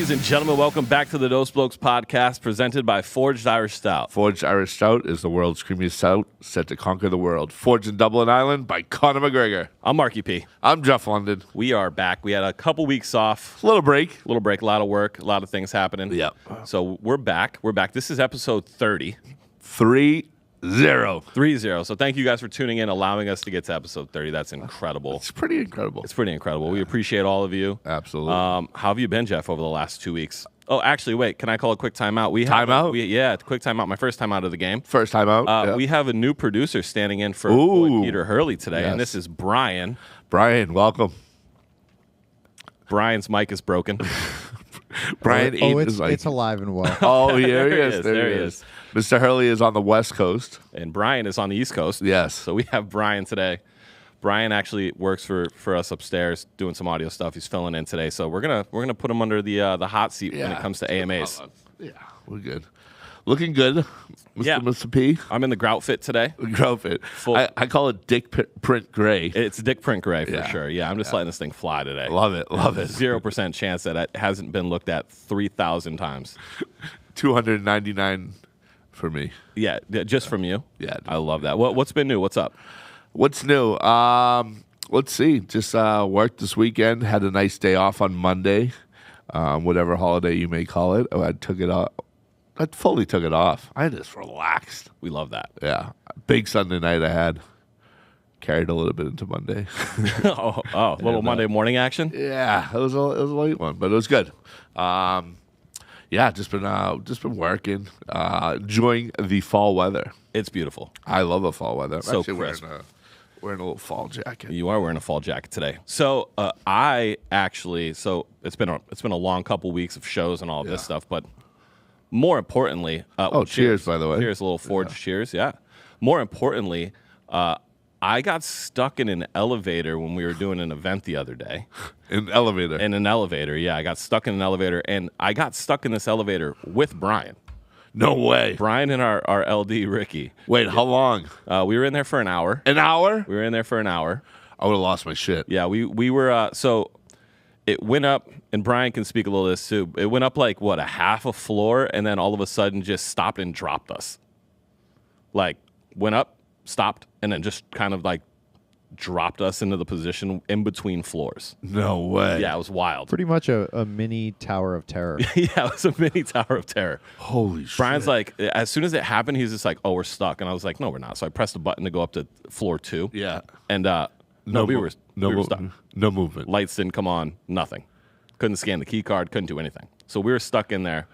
Ladies and gentlemen, welcome back to the Blokes Podcast, presented by Forged Irish Stout. Forged Irish Stout is the world's creamiest stout, set to conquer the world. Forged in Dublin, Ireland by Conor McGregor. I'm Marky P. I'm Jeff London. We are back. We had a couple weeks off. Little break, a lot of work, a lot of things happening. Yeah. So we're back. This is episode 30. 3-0. 3-0. So thank you guys for tuning in, allowing us to get to episode 30. That's incredible. It's pretty incredible. Yeah. We appreciate all of you. Absolutely. How have you been, Jeff, over the last 2 weeks? Oh, actually, wait. Can I call a quick timeout? Quick timeout. My first time out of the game. First time out. Yeah. We have a new producer standing in for Peter Hurley today, and this is Brian. Brian, welcome. Brian's mic is broken. Brian, it's alive and well. Oh, here he is. There he is. Mr. Hurley is on the West Coast. And Brian is on the East Coast. Yes. So we have Brian today. Brian actually works for us upstairs doing some audio stuff. He's filling in today. So we're gonna put him under the hot seat when it comes to AMAs. Yeah, we're good. Looking good, Mr. P. I'm in the grout fit today. Grout fit. I call it dick print gray. It's dick print gray for sure. Yeah, I'm just letting this thing fly today. Love it. 0% chance that it hasn't been looked at 3,000 times. 299 for me. Yeah, just from you. Yeah, I love that. What's been new? What's up? What's new? Let's see. Just worked this weekend. Had a nice day off on Monday. Whatever holiday you may call it. I took it off. I fully took it off. I just relaxed. We love that. Yeah. Big Sunday night I had. Carried a little bit into Monday. Little Monday morning action? Yeah. It was a late one, but it was good. Just been working. Enjoying the fall weather. It's beautiful. I love the fall weather. I'm so actually crisp. wearing a little fall jacket. You are wearing a fall jacket today. So it's been a long couple weeks of shows and all of this stuff, but more importantly, cheers, by the way. Cheers, a little Forged cheers, yeah. More importantly, I got stuck in an elevator when we were doing an event the other day. In an elevator, yeah. I got stuck in an elevator, and I got stuck in this elevator with Brian. No way. Brian and our LD, Ricky. Wait, how long? We were in there for an hour. An hour? We were in there for an hour. I would have lost my shit. Yeah, we were, so it went up, and Brian can speak a little of this too. It went up like, a half a floor, and then all of a sudden just stopped and dropped us. Like, went up, stopped, and then just kind of like dropped us into the position in between floors. No way. Yeah, it was wild. Pretty much a mini Tower of Terror. Yeah, it was a mini Tower of Terror. Holy shit. Brian's like, as soon as it happened, he's just like, oh, we're stuck. And I was like, no, we're not. So I pressed the button to go up to floor 2. Yeah. And we were stuck. No movement. Lights didn't come on. Nothing. Couldn't scan the key card. Couldn't do anything. So we were stuck in there,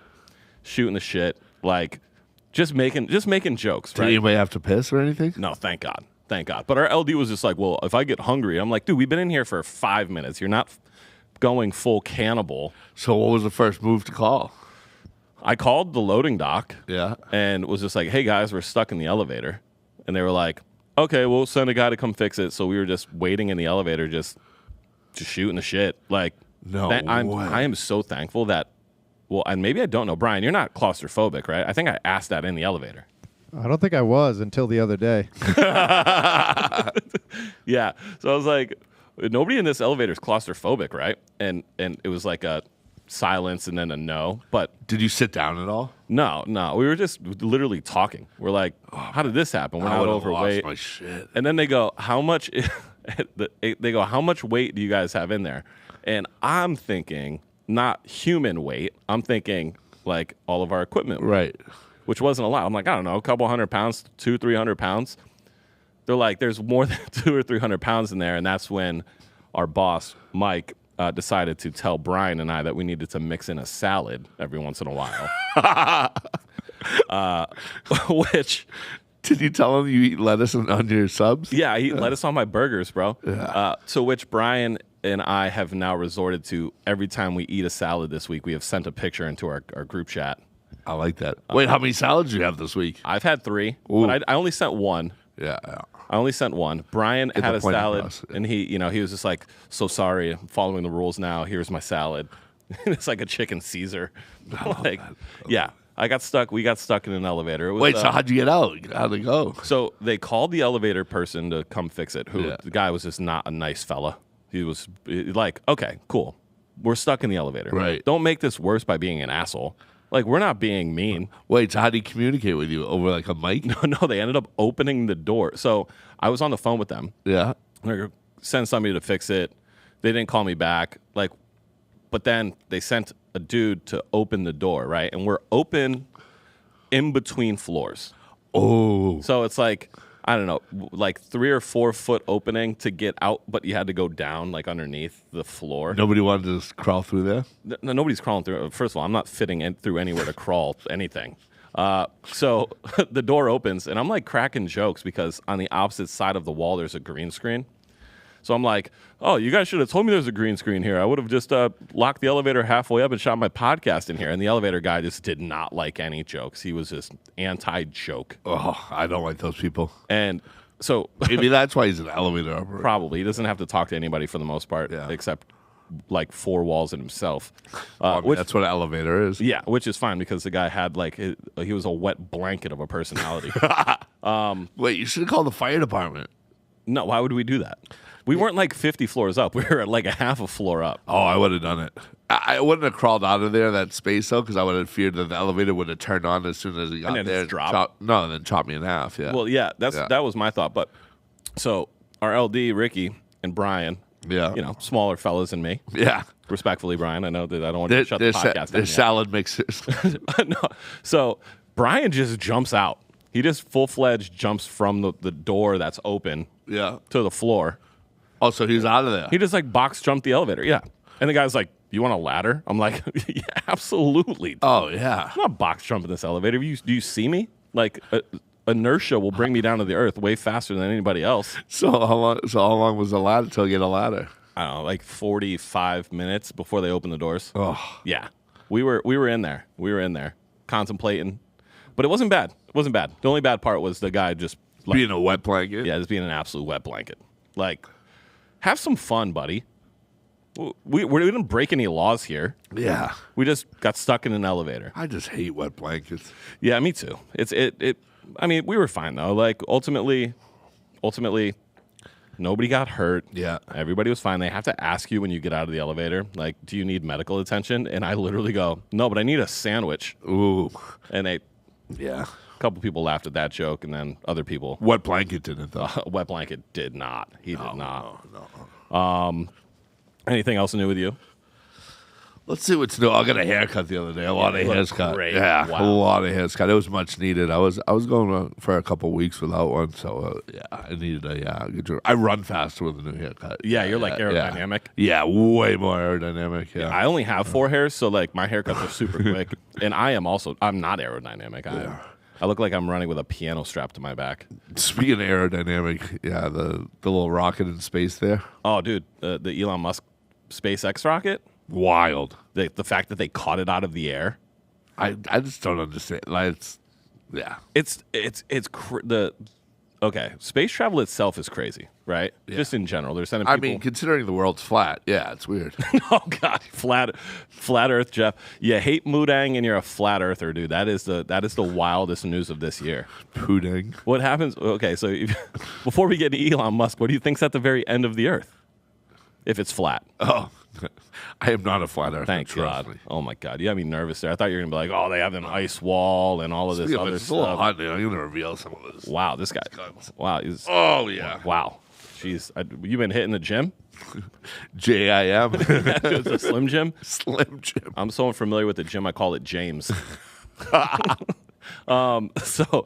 shooting the shit, like just making jokes. Did right? anybody have to piss or anything? No, thank God. But our LD was just like, well, if I get hungry, I'm like, dude, we've been in here for 5 minutes. You're not going full cannibal. So what was the first move to call? I called the loading dock. Yeah. And was just like, hey guys, we're stuck in the elevator. And they were like, okay, we'll send a guy to come fix it. So we were just waiting in the elevator, just shooting the shit. Like, no way. I am so thankful that, well, and maybe I don't know, Brian, you're not claustrophobic, right? I think I asked that in the elevator. I don't think I was until the other day. Yeah. So I was like, nobody in this elevator is claustrophobic, right? And it was like a silence and then a no. But did you sit down at all? No. We were just literally talking. We're like, how did this happen? We're not overweight. Lost my shit. And then they go, how much? They go, how much weight do you guys have in there? And I'm thinking not human weight. I'm thinking like all of our equipment weight. Right. Which wasn't a lot. I'm like, I don't know, a couple 100 pounds, 200-300 pounds. They're like, there's more than 200 or 300 pounds in there. And that's when our boss, Mike, decided to tell Brian and I that we needed to mix in a salad every once in a while. Which... Did you tell him you eat lettuce on your subs? Yeah, I eat lettuce on my burgers, bro. Yeah. To which Brian and I have now resorted to every time we eat a salad this week, we have sent a picture into our group chat. I like that. Wait, how many salads do you have this week? I've had 3, Ooh. but I only sent 1. Yeah. I only sent 1. Brian had a salad, across. and he was just like, so sorry, I'm following the rules now. Here's my salad. It's like a chicken Caesar. Like, yeah. We got stuck in an elevator. Wait, so how'd you get out? How'd it go? So they called the elevator person to come fix it, the guy was just not a nice fella. He was like, okay, cool. we're stuck in the elevator. Right. Don't make this worse by being an asshole. Like, we're not being mean. Wait, so how do you communicate with you? Over like a mic? No, they ended up opening the door. So I was on the phone with them. Yeah. Like, send somebody to fix it. They didn't call me back. Like, but then they sent a dude to open the door, right? And we're open in between floors. Oh. So it's like, I don't know, like 3 or 4 foot opening to get out, but you had to go down like underneath the floor. Nobody wanted to just crawl through there? No, nobody's crawling through. First of all, I'm not fitting in through anywhere to crawl anything. So the door opens, and I'm like cracking jokes because on the opposite side of the wall, there's a green screen. So I'm like, oh, you guys should have told me there's a green screen here. I would have just locked the elevator halfway up and shot my podcast in here. And the elevator guy just did not like any jokes. He was just anti-joke. Oh, I don't like those people. And so Maybe that's why he's an elevator operator. probably he doesn't have to talk to anybody for the most part, Yeah. except like 4 walls and himself. I mean, that's what an elevator is. Yeah, which is fine because the guy had like he was a wet blanket of a personality. Wait, you should have called the fire department. No, why would we do that? We weren't like 50 floors up. We were at like a half a floor up. Oh, I would have done it. I wouldn't have crawled out of there, that space, though, because I would have feared that the elevator would have turned on as soon as he got then there. just drop? And then chop me in half, yeah. Well, yeah, that was my thought. But so our LD, Ricky, and Brian, yeah. you know, smaller fellas than me. Yeah. Respectfully, Brian, I know that I don't want you to shut the They're podcast down. they're yet. salad mixers. No. So Brian just jumps out. He just full-fledged jumps from the door that's open yeah. to the floor. Oh, so he's out of there. He just like box jumped the elevator. Yeah. And the guy's like, you want a ladder? I'm like, yeah, absolutely. Oh, yeah. I'm not box jumping this elevator. Do you see me? Like, inertia will bring me down to the earth way faster than anybody else. So how long was the ladder till you get a ladder? I don't know, like 45 minutes before they opened the doors. Oh. Yeah. We were in there. We were in there contemplating. But it wasn't bad. It wasn't bad. The only bad part was the guy just like, Being a wet blanket? yeah, just being an absolute wet blanket. Like, have some fun, buddy. We didn't break any laws here. Yeah. We just got stuck in an elevator. I just hate wet blankets. Yeah, me too. I mean, we were fine though. Like ultimately, nobody got hurt. Yeah. Everybody was fine. They have to ask you when you get out of the elevator, like, do you need medical attention? And I literally go, no, but I need a sandwich. Ooh. And a Yeah. couple people laughed at that joke, and then other people, Wet blanket didn't, though. Wet Blanket did not. He did not. No. Anything else new with you? Let's see what's new. I got a haircut the other day. A lot of looked hairs cut. great. Yeah, Wow. a lot of hairs cut. It was much needed. I was going for a couple weeks without one, so yeah, I needed a good job. I run faster with a new haircut. Yeah, you're like aerodynamic. Yeah, way more aerodynamic. Yeah. I only have 4 hairs, so like my haircuts are super quick. And I'm not aerodynamic. I look like I'm running with a piano strapped to my back. Speaking of aerodynamic, yeah, the little rocket in space there, Oh, dude, the Elon Musk SpaceX rocket, wild. the fact that they caught it out of the air, I just don't understand. Like, okay, space travel itself is crazy, right? Yeah. Just in general, they're sending I people. mean, considering the world's flat, yeah, it's weird. Oh God, flat Earth, Jeff. You hate Mudang and you're a flat earther, dude. That is the wildest news of this year. Pudding. What happens? Okay, so before we get to Elon Musk, what do you think's at the very end of the Earth? If it's flat. Oh, I am not a flat earther. Thank trust God. me. Oh my God, you got me nervous there. I thought you were gonna be like, oh, they have an ice wall and all of this Yeah, but other it's a little stuff. hot now. I'm gonna reveal some of this. Wow, this guy. Wow, he's, Oh yeah. wow. Jeez, you been hitting the gym? JIM. It's a Slim Jim. Slim Jim. I'm so unfamiliar with the gym, I call it James. So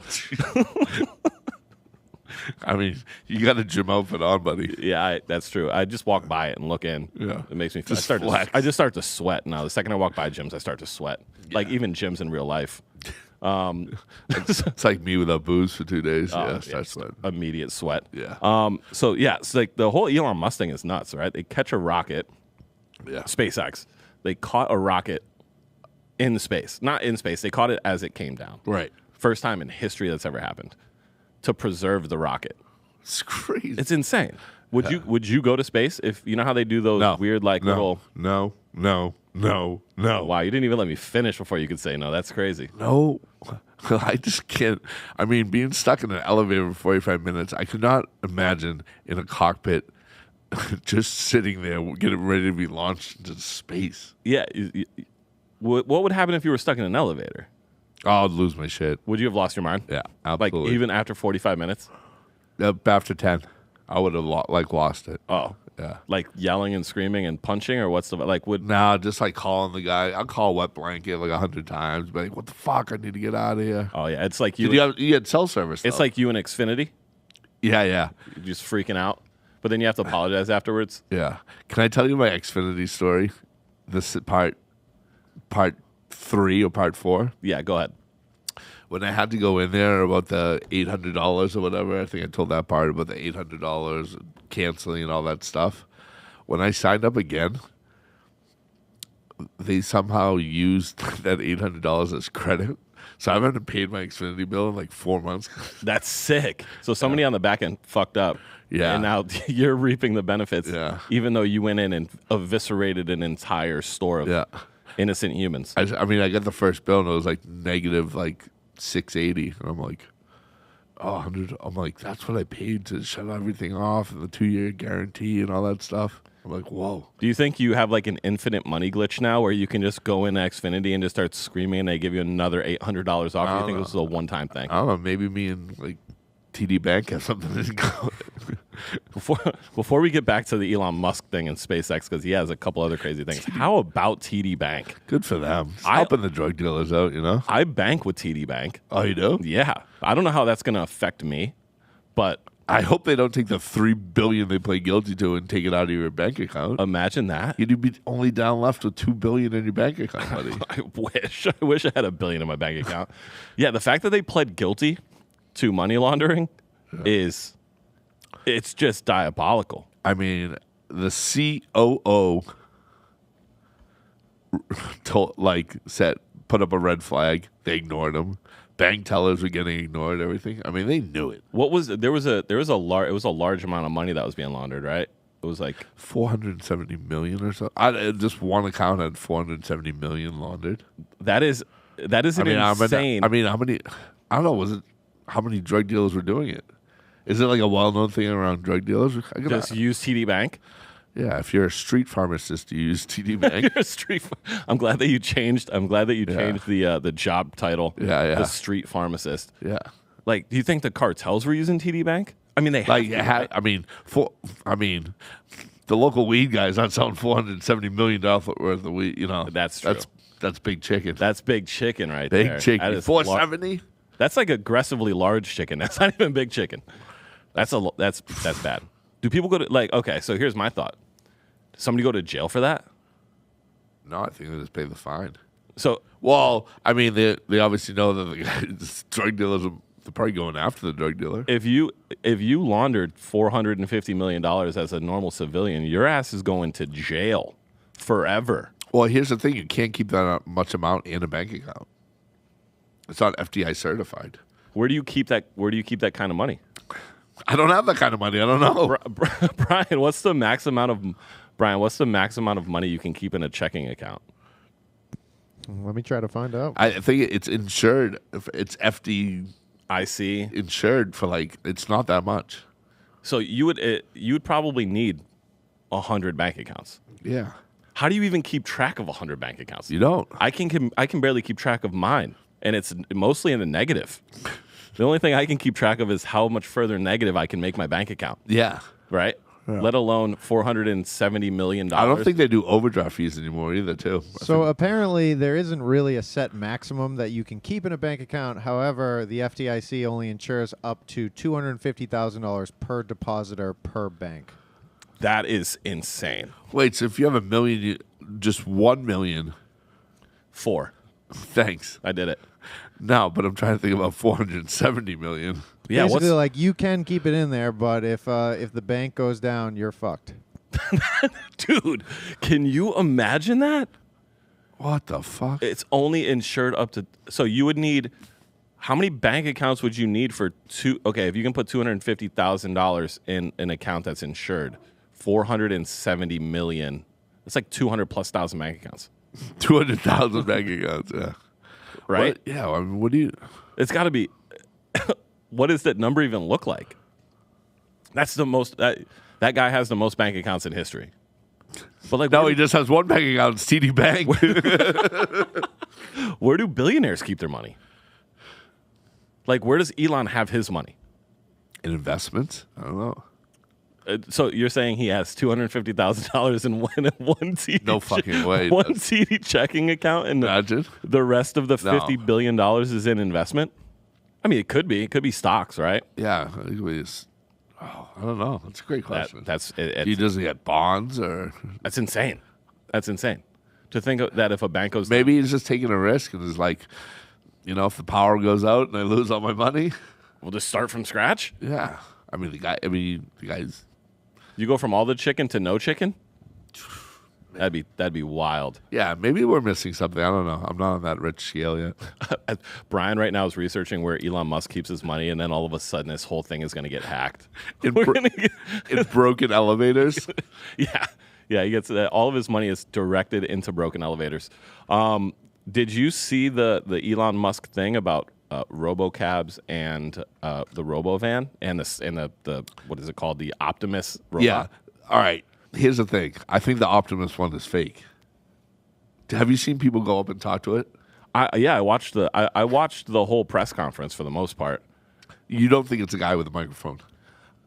I mean, you got a gym outfit on, buddy. yeah, that's true. I just walk by it and look in. Yeah. It makes me. Just I flex. just start to sweat now. The second I walk by gyms, I start to sweat. Like even gyms in real life. It's like me without booze for 2 days. Yeah, start sweating. Immediate sweat. Yeah. So yeah, it's like the whole Elon Musk thing is nuts, right? They catch a rocket, Yeah. SpaceX. They caught a rocket in space, not in space. They caught it as it came down. Right. First time in history that's ever happened to preserve the rocket. It's crazy. It's insane. Would you go to space if you know how they do those weird like little? No. Wow, you didn't even let me finish before you could say no. That's crazy. No. I just can't. I mean, being stuck in an elevator for 45 minutes, I could not imagine in a cockpit just sitting there, getting ready to be launched into space. Yeah. What would happen if you were stuck in an elevator? Oh, I'd lose my shit. Would you have lost your mind? Yeah, Like absolutely. even after 45 minutes? After 10, I would have lost it. Oh. Yeah. Like yelling and screaming and punching, or what's the like? Would Nah, just like calling the guy. I'll call Wet Blanket like 100 times. Be like, what the fuck? I need to get out of here. Oh yeah, it's like you. You had cell service. It's though. like you and Xfinity. Yeah. You're just freaking out, but then you have to apologize afterwards. Yeah. Can I tell you my Xfinity story? This part 3 or part 4? Yeah, go ahead. When I had to go in there about the $800 or whatever, I think I told that part about the $800 canceling and all that stuff. When I signed up again, they somehow used that $800 as credit. So I haven't paid my Xfinity bill in like 4 months. That's sick. So somebody on the back end fucked up. Yeah. And now you're reaping the benefits. Yeah. Even though you went in and eviscerated an entire store of Yeah. innocent humans. I mean, I got the first bill and it was like negative like 680, and I'm like, oh, 100. I'm like, that's what I paid to shut everything off and the 2-year guarantee and all that stuff. I'm like, whoa. Do you think you have like an infinite money glitch now where you can just go in Xfinity and just start screaming and they give you another $800 off? Or do you think this is a one-time thing? I don't know. Maybe me and like TD Bank have something to go. Before we get back to the Elon Musk thing and SpaceX, because he has a couple other crazy things, how about TD Bank? Good for them. It's helping the drug dealers out, you know? I bank with TD Bank. Oh, you do? Yeah. I don't know how that's going to affect me, but I hope they don't take the $3 billion they pled guilty to and take it out of your bank account. imagine that. You'd be only down left with $2 billion in your bank account, buddy. I wish I had $1 billion in my bank account. Yeah, the fact that they pled guilty to money laundering it's just diabolical. I mean, the COO put up a red flag. They ignored him. Bank tellers were getting ignored. Everything. I mean, they knew it. What was there was a large amount of money that was being laundered, right? It was like 470 million or so. Just one account had 470 million laundered. that is an insane. I mean, how many? I don't know. How many drug dealers were doing it? Is it like a well-known thing around drug dealers? Just use TD Bank. Yeah, if you're a street pharmacist, you use TD Bank. You're a street. I'm glad that you changed. The job title. Yeah. The street pharmacist. Yeah. Like, do you think the cartels were using TD Bank? I mean, they have Like, to, the local weed guy's not selling $470 million worth of weed. You know, That's true. That's big chicken. That's big chicken right there. Big chicken. That is 470. That's like aggressively large chicken. That's not even big chicken. That's bad. Do people go to okay? So here's my thought. Does somebody go to jail for that? No, I think they just pay the fine. So Well, I mean, they obviously know that the drug dealers they're probably going after the drug dealer. if you laundered $450 million as a normal civilian, your ass is going to jail forever. Well, here's the thing: you can't keep that much amount in a bank account. It's not FDI certified. Where do you keep that? Where do you keep that kind of money? I don't have that kind of money. I don't know. Brian, what's the max amount of money you can keep in a checking account? Let me try to find out. I think it's insured. If it's FD I see. insured for it's not that much. So you would probably need 100 bank accounts. Yeah, How do you even keep track of 100 bank accounts? you don't. I can barely keep track of mine, and it's mostly in the negative. The only thing I can keep track of is how much further negative I can make my bank account, Yeah, right? Let alone $470 million. I don't think they do overdraft fees anymore either. Too. So apparently there isn't really a set maximum that you can keep in a bank account. However, the FDIC only insures up to $250,000 per depositor per bank. That is insane. Wait, so if you have $1 million, just 1 million. 4. Thanks. I did it. No, but I'm trying to think about 470 million. Yeah, Basically, like you can keep it in there, but if the bank goes down, you're fucked. dude, can you imagine that? What the fuck? It's only insured up to. So you would need. How many bank accounts would you need for two? Okay, if you can put $250,000 in an account that's insured, 470 million. It's like 200,000+ bank accounts, 200,000 bank accounts. Yeah. right? What? Yeah. I mean, what do you? It's got to be. What does that number even look like? That's the most. That guy has the most bank accounts in history. But like, No, he just has one bank account. It's TD Bank. where do billionaires keep their money? Like, where does Elon have his money? In investments? I don't know. So you're saying he has $250,000 in one TD? No fucking way. One TD checking account, and Imagine. the rest of the No. $50 billion is in investment. I mean, it could be. It could be stocks, right? Yeah. I think we just- I don't know. That's a great question. He It's doesn't get bonds or that's insane. That's insane. To think that if a bank goes maybe he's just taking a risk and is like, if the power goes out and I lose all my money, we'll just start from scratch. yeah. The guy's. You go from all the chicken to no chicken. That'd be wild. Yeah, maybe we're missing something. I don't know. I'm not on that rich scale yet. Brian right now is researching where Elon Musk keeps his money, and then all of a sudden his whole thing is going to get hacked. In broken elevators. Yeah. He gets all of his money is directed into broken elevators. Did you see the Elon Musk thing about robocabs and the RoboVan and the what is it called, the Optimus robot? Yeah. All right. Here's the thing. I think the Optimus one is fake. Have you seen people go up and talk to it? I watched the whole press conference for the most part. You don't think it's a guy with a microphone?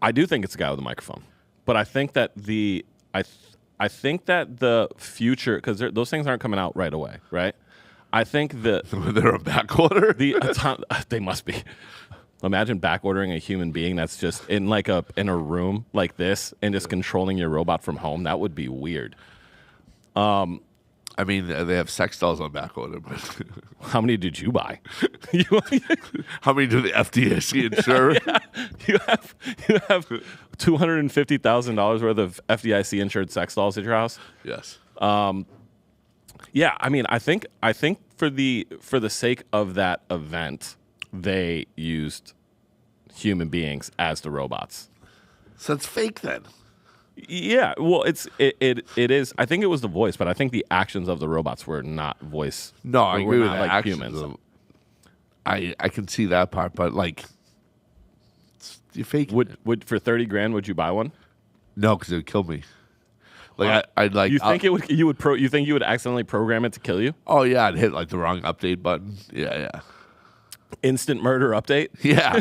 I do think it's a guy with a microphone, but I think that I think that the future, because those things aren't coming out right away, right? I think that They're a back order. they must be. Imagine back ordering a human being that's just in a room like this and just controlling your robot from home. That would be weird. I mean, they have sex dolls on back order, but How many did you buy? how many do the FDIC insure? Yeah. You have $250,000 worth of FDIC insured sex dolls at your house. Yes. Yeah, I mean, I think for the sake of that event, they used human beings as the robots. So it's fake then. Yeah, well, it is. I think it was the voice, but I think the actions of the robots were not voice. No, I were agree with not that. like Actions humans. I can see that part, but you fake. Would for $30,000 would you buy one? No, because it would kill me. I'd like. You think you would accidentally program it to kill you? Oh yeah, I'd hit the wrong update button. Yeah. Instant murder update. Yeah.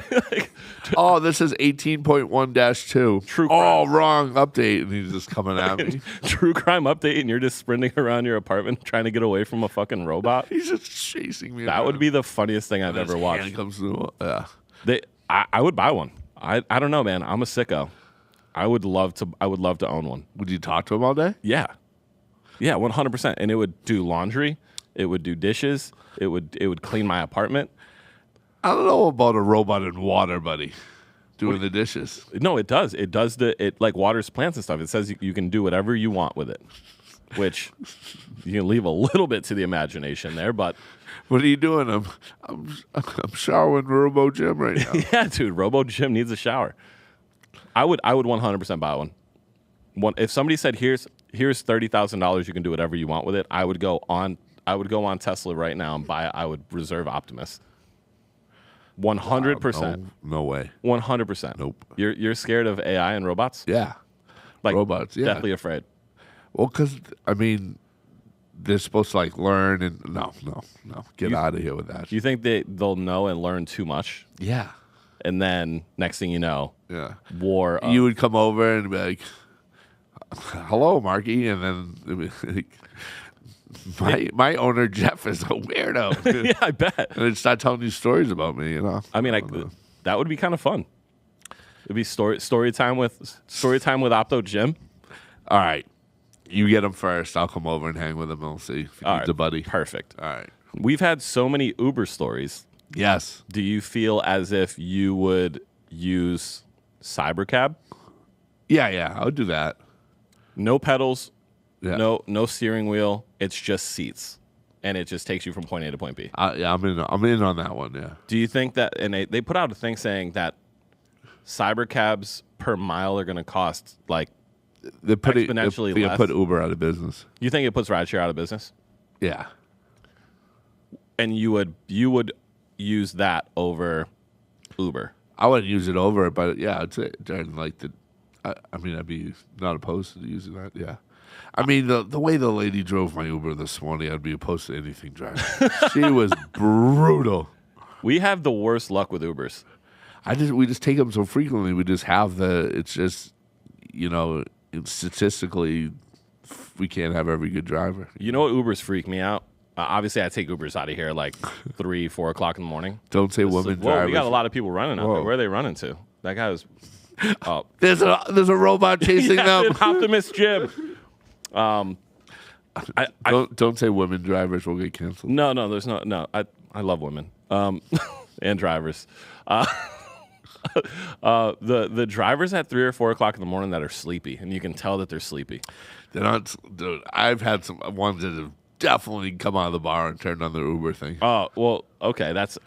Oh, this is 18.1-2. True Oh, wrong update, and he's just coming at me. True crime update, and you're just sprinting around your apartment trying to get away from a fucking robot. He's just chasing me. That would be the funniest thing I've ever watched. Comes through. Yeah. I would buy one. I don't know, man. I'm a sicko. I would love to own one. Would you talk to him all day? Yeah, 100%. And it would do laundry. It would do dishes. It would clean my apartment. I don't know about a robot in water, buddy, doing the dishes. No, it does. It does it like waters plants and stuff. It says you can do whatever you want with it, which you can leave a little bit to the imagination there. But What are you doing? I'm showering Robo Jim right now. yeah, dude, Robo Jim needs a shower. I would 100% buy one. If somebody said here's $30,000, you can do whatever you want with it, I would go on Tesla right now and buy it. I would reserve Optimus. 100%. No way. 100%. Nope. You're scared of AI and robots? Yeah. Like robots, yeah. Deathly afraid. Well, because, they're supposed to learn and no. Get out of here with that. You think they'll know and learn too much? Yeah. And then next thing you know, Yeah. war. You would come over and be like, hello, Marky. And then it'd be like, my owner, Jeff, is a weirdo. yeah, I bet. And they'd start telling you stories about me, I mean, that would be kind of fun. It'd be story time with Opto Jim. All right. You get him first. I'll come over and hang with him. And we'll see if he needs a buddy. Perfect. All right. We've had so many Uber stories. Yes. Do you feel as if you would use Cybercab? Yeah. I would do that. No pedals. Yeah. No steering wheel. It's just seats, and it just takes you from point A to point B. Yeah, I'm in on that one. Yeah. Do you think that? And they put out a thing saying that Cybercabs per mile are going to cost exponentially they're less. Put Uber out of business. You think it puts rideshare out of business? Yeah. And you would use that over Uber? I wouldn't use it over it, but yeah, I'd say during like the. I mean, I'd be not opposed to using that. Yeah. I mean, the way the lady drove my Uber this morning, I'd be opposed to anything driving. She was brutal. We have the worst luck with Ubers. We just take them so frequently. We just have it's just, statistically, we can't have every good driver. You know what Ubers freak me out? Obviously, I take Ubers out of here like 3, 4 o'clock in the morning. Don't say women drivers. We got a lot of people running out there. Where are they running to? That guy was. There's a robot chasing them. Optimus Jim. Don't say women drivers will get canceled. No, there's no. I love women and drivers. The drivers at 3 or 4 o'clock in the morning that are sleepy, and you can tell that they're sleepy. They're not. Dude, I've had some ones that have definitely come out of the bar and turned on their Uber thing. Oh well, okay. That's.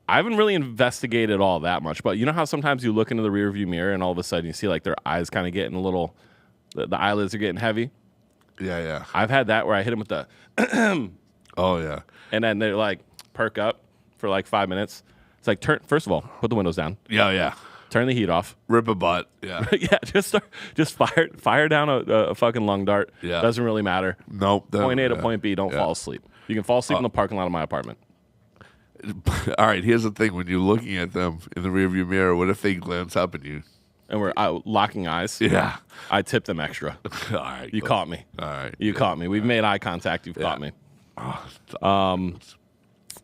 I haven't really investigated all that much, but you know how sometimes you look into the rearview mirror and all of a sudden you see like their eyes kind of getting a little, the eyelids are getting heavy. Yeah. I've had that where I hit them with the. Oh yeah. And then they like perk up for like 5 minutes. It's like first of all, put the windows down. Yeah. Turn the heat off. Rip a butt. Yeah. Yeah. Just fire down a fucking lung dart. Yeah. Doesn't really matter. Nope. Point A to point B. Don't fall asleep. You can fall asleep in the parking lot of my apartment. All right, here's the thing. When you're looking at them in the rearview mirror, what if they glance up at you? And we're locking eyes. Yeah. I tip them extra. All right. You caught me. All right. You caught me. We've made eye contact. You've caught me.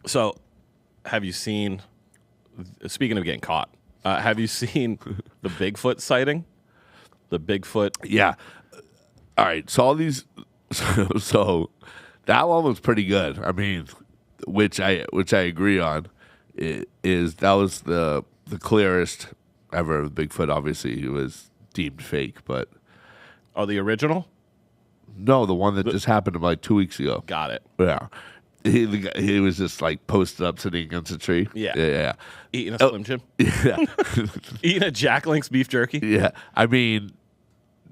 So, have you seen, speaking of getting caught, have you seen the Bigfoot sighting? The Bigfoot? Yeah. All right. So all these, so that one was pretty good. I mean, which I agree on, is that was the clearest ever. Bigfoot, obviously, it was deemed fake, but Oh, the original? no, the one that just happened like 2 weeks ago. Got it. Yeah, he was just like posted up, sitting against a tree. Yeah. Eating a Slim Jim? Yeah. Eating a Jack Link's beef jerky? Yeah, I mean,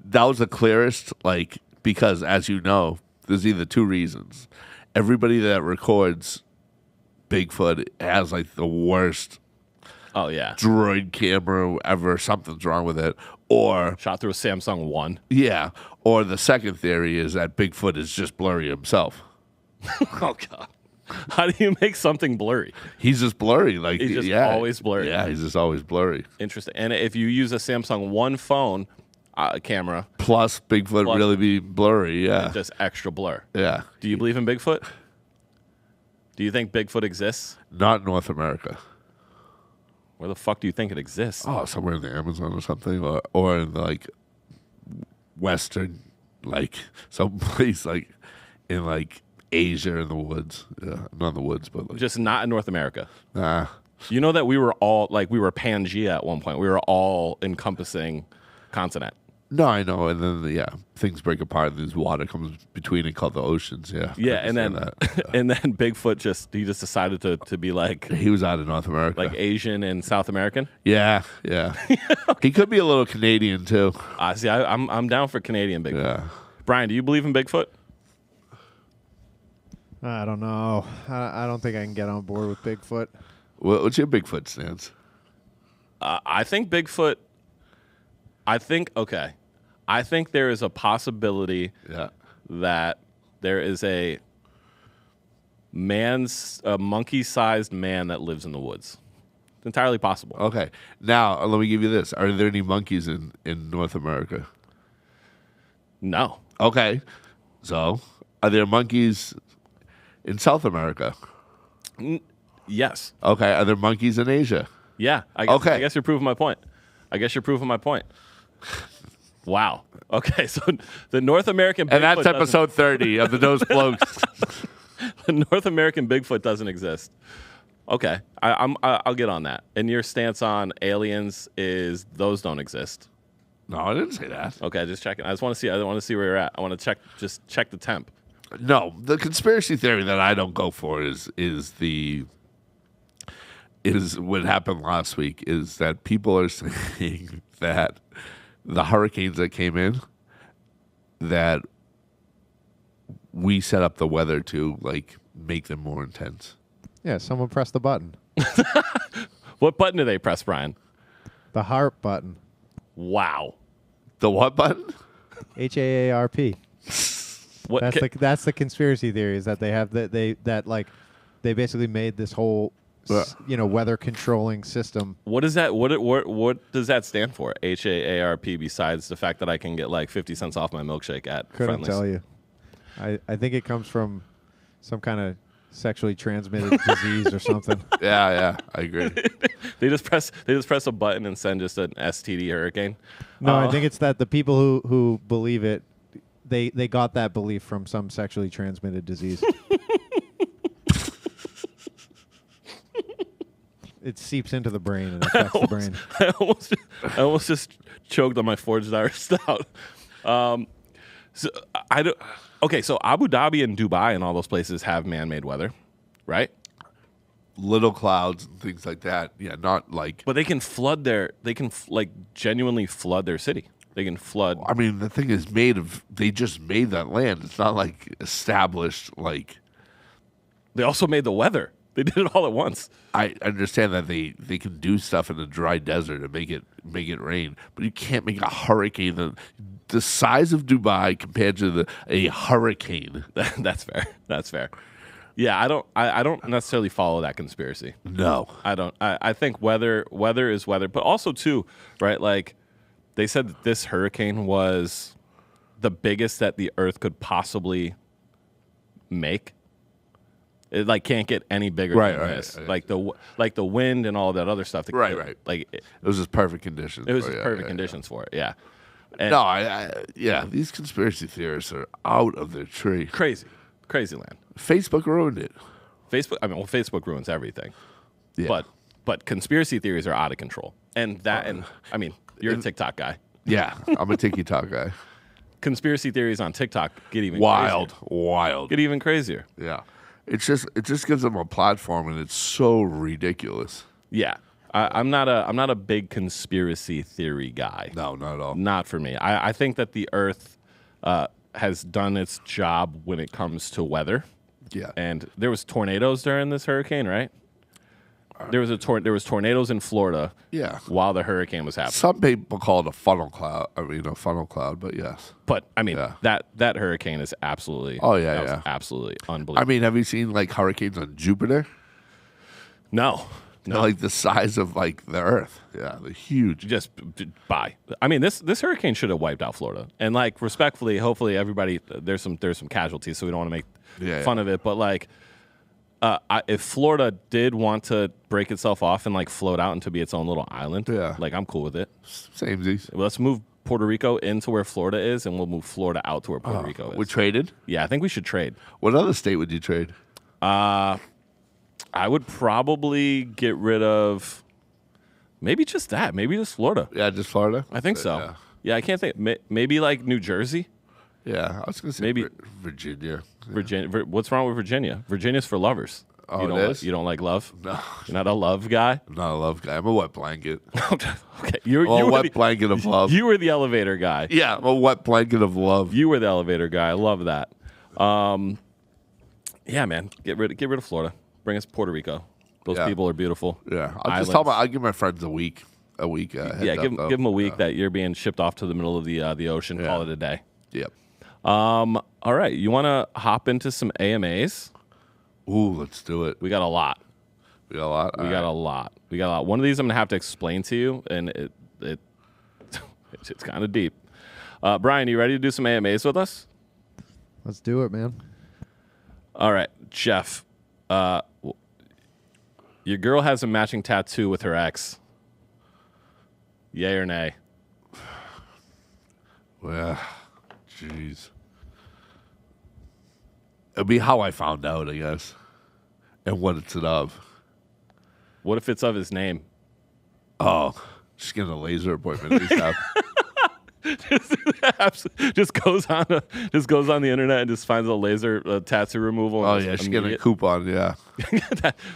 that was the clearest, like, because as you know, there's either two reasons. Everybody that records Bigfoot has like the worst Oh, yeah. droid camera ever. Something's wrong with it. Or, Shot through a Samsung 1. yeah, or the second theory is that Bigfoot is just blurry himself. Oh, God. How do you make something blurry? He's just blurry. Like, He's just yeah. always blurry. Yeah, he's just always blurry. Interesting. And if you use a Samsung 1 phone camera, Plus, Bigfoot really be blurry. Yeah. just extra blur. Yeah. Do you believe in Bigfoot? Do you think Bigfoot exists? Not North America. Where the fuck do you think it exists? Oh, somewhere in the Amazon or something, or in like Western, like someplace like in like Asia in the woods. Yeah, not in the woods, but like Just not in North America. nah. You know that we were Pangea at one point. We were all encompassing continent. No, I know. And then things break apart, and there's water comes between it called the oceans. Yeah, Yeah, I and then understand that. and then Bigfoot just decided to be like He was out of North America. Asian and South American. yeah. He could be a little Canadian too. See, I'm down for Canadian Bigfoot. Yeah. Brian, do you believe in Bigfoot? I don't know. I don't think I can get on board with Bigfoot. What's your Bigfoot stance? I think Bigfoot. I think there is a possibility Yeah. that there is a monkey-sized man that lives in the woods. It's entirely possible. Okay. Now let me give you this: are there any monkeys in North America? No. Okay. So, are there monkeys in South America? Yes. Okay. Are there monkeys in Asia? Yeah. I guess you're proving my point. Wow. Okay. So the North American Bigfoot And that's episode 30 of the Those Blokes. the North American Bigfoot doesn't exist. Okay. I'll get on that. And your stance on aliens is those don't exist. No, I didn't say that. Okay, just checking. I want to see where you're at. I want to check the temp. No, the conspiracy theory that I don't go for is what happened last week is that people are saying that the hurricanes that came in, that we set up the weather to like make them more intense. Yeah, someone pressed the button. What button do they press, Brian? The heart button. Wow. The what button? HAARP. What? That's the conspiracy theory, is that they have they basically made this whole weather controlling system. What is that? What does that stand for? HAARP. Besides the fact that I can get like 50 cents off my milkshake at Couldn't Friendly's. tell you. I think it comes from some kind of sexually transmitted disease or something. Yeah, I agree. They just press a button and send just an STD hurricane. No, I think it's that the people who believe it, they got that belief from some sexually transmitted disease. It seeps into the brain and affects the brain. I almost just choked on my Forged Irish Stout. So I don't. Okay, so Abu Dhabi and Dubai and all those places have man-made weather, right? Little clouds and things like that. Yeah, not like. But they can flood genuinely flood their city. They can flood. I mean, the thing is made of. They just made that land. It's not like established. Like They also made the weather. They did it all at once. I understand that they can do stuff in the dry desert and make it rain, but you can't make a hurricane the size of Dubai compared to a hurricane. That's fair. That's fair. Yeah, I don't necessarily follow that conspiracy. No, I don't. I think weather is weather, but also too, right? Like they said that this hurricane was the biggest that the Earth could possibly make. It can't get any bigger than this. Like the wind and all that other stuff. Right. Like it was just perfect conditions. It was just perfect conditions for it. Yeah. And No, these conspiracy theorists are out of their tree. crazy land. Facebook ruined it. Facebook ruins everything. Yeah. But conspiracy theories are out of control. And you're a TikTok guy. Yeah, I'm a TikTok guy. Conspiracy theories on TikTok get even Wild. Get even crazier. Yeah. It just gives them a platform, and it's so ridiculous. Yeah. I'm not a big conspiracy theory guy. No, not at all. Not for me. I think that the Earth has done its job when it comes to weather. Yeah. And there was tornadoes during this hurricane, right? There was tornadoes in Florida. Yeah. While the hurricane was happening. Some people call it a funnel cloud. Funnel cloud, but yes. But Yeah. that hurricane is absolutely. Oh, yeah, was yeah. absolutely unbelievable. Have you seen like hurricanes on Jupiter? No. They're like the size of like the Earth. Yeah, they're huge. Just bye. This hurricane should have wiped out Florida. And respectfully, hopefully everybody there's some casualties, so we don't want to make fun of it. But if Florida did want to break itself off and float out and to be its own little island, I'm cool with it. Samesies. Let's move Puerto Rico into where Florida is, and we'll move Florida out to where Puerto Rico is. We traded? Yeah, I think we should trade. What other state would you trade? I would probably get rid of maybe just that. Maybe just Florida. Yeah, just Florida? I think so. Yeah, I can't think. Maybe New Jersey. Yeah, I was going to say maybe Virginia. Virginia. What's wrong with Virginia? Virginia's for lovers. Oh, you don't like love? No. You're not a love guy? I'm not a love guy. I'm a wet blanket. Okay. You were a wet blanket of love. You were the elevator guy. Yeah, I'm a wet blanket of love. You were the elevator guy. I love that. Yeah, man. Get rid of Florida. Bring us Puerto Rico. Those people are beautiful. Yeah. I'll give my friends a week. Give them a week that you're being shipped off to the middle of the ocean. Call it a day. Yep. All right. You want to hop into some AMAs? Ooh, let's do it. We got a lot. We got a lot. One of these I'm going to have to explain to you, and it's kind of deep. Brian, you ready to do some AMAs with us? Let's do it, man. All right. Jeff, your girl has a matching tattoo with her ex. Yay or nay? Well, jeez. It'll be how I found out, I guess, and what it's of. What if it's of his name? Oh, just getting a laser appointment. just goes on the internet and just finds a laser tattoo removal. Oh yeah, she's getting a coupon. Yeah.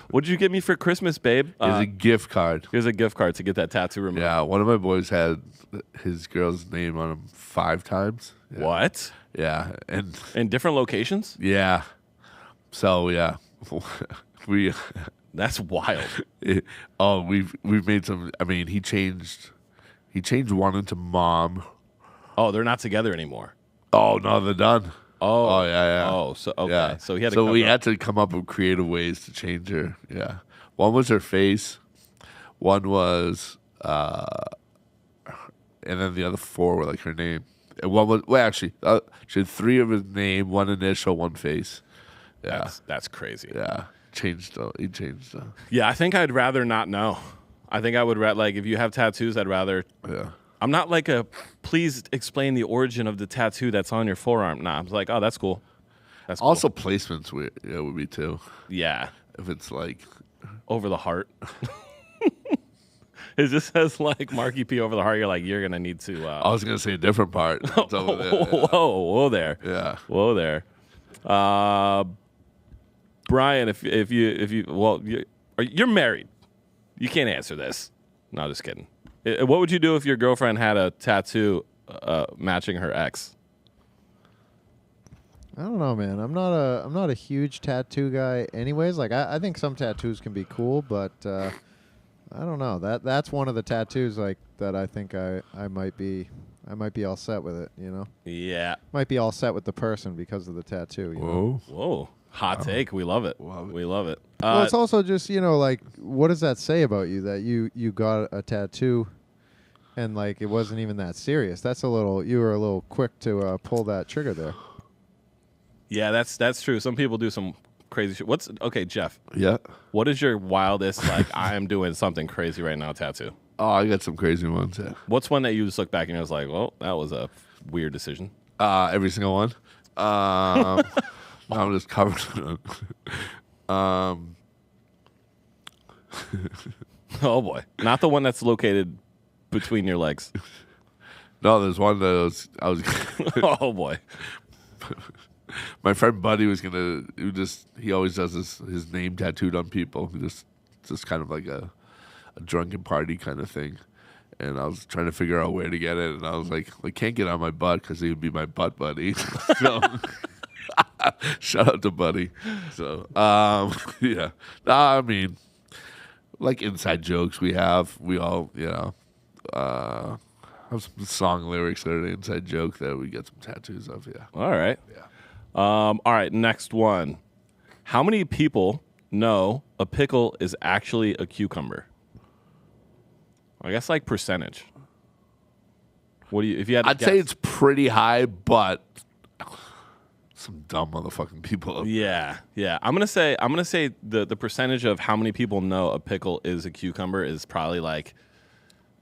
What'd you get me for Christmas, babe? Here's a gift card. Here's a gift card to get that tattoo removed. Yeah, one of my boys had his girl's name on him 5 times. Yeah. What? Yeah, and in different locations. Yeah. So yeah, we That's wild. We've made some. I mean, he changed one into mom. Oh, they're not together anymore. Oh no, they're done. Oh, yeah. Oh, so okay. Yeah. So he had to. So we had to come up with creative ways to change her. Yeah. One was her face. One was, and then the other 4 were like her name. And one was actually she had 3 of his name, 1 initial, 1 face. Yeah. That's crazy. Yeah. He changed. Yeah, I think I'd rather not know. I think I would like if you have tattoos, I'd rather. Yeah. I'm not like please explain the origin of the tattoo that's on your forearm. Nah, I'm like, oh, that's cool. That's cool. Also placements would be too. Yeah. If it's like over the heart. It just says like Marky P over the heart. You're like, you're gonna need to. I was gonna say a different part. It's over there, yeah. Whoa there. Yeah. Whoa there. Brian, if you you're married, you can't answer this. No, just kidding. What would you do if your girlfriend had a tattoo matching her ex? I don't know, man. I'm not a huge tattoo guy anyways. Like I think some tattoos can be cool, but I don't know. That's one of the tattoos like that I think I might be all set with it, you know? Yeah. Might be all set with the person because of the tattoo, you know? Whoa. Hot take. We love it. We love it. Well, it's also just, you know, like what does that say about you that you got a tattoo and like it wasn't even that serious? You were a little quick to pull that trigger there. Yeah, that's true. Some people do some crazy shit. Okay, Jeff? Yeah. What is your wildest, like, I am doing something crazy right now tattoo? Oh, I got some crazy ones, yeah. What's one that you just look back and you're like, well, that was a weird decision? Every single one. I'm just covered. Oh, boy. Not the one that's located between your legs. No, there's one that I was Oh, boy. My friend Buddy he always does his name tattooed on people. Just kind of like a drunken party kind of thing. And I was trying to figure out where to get it. And I was like, I can't get on my butt because he would be my butt buddy. So shout out to Buddy. So, yeah. I mean, like inside jokes we all, you know, have some song lyrics that are an inside joke that we get some tattoos of, yeah. All right. Yeah. All right, next one. How many people know a pickle is actually a cucumber? I guess like percentage. What do you? If you had, I'd say it's pretty high, but some dumb motherfucking people. Yeah. I'm gonna say the percentage of how many people know a pickle is a cucumber is probably like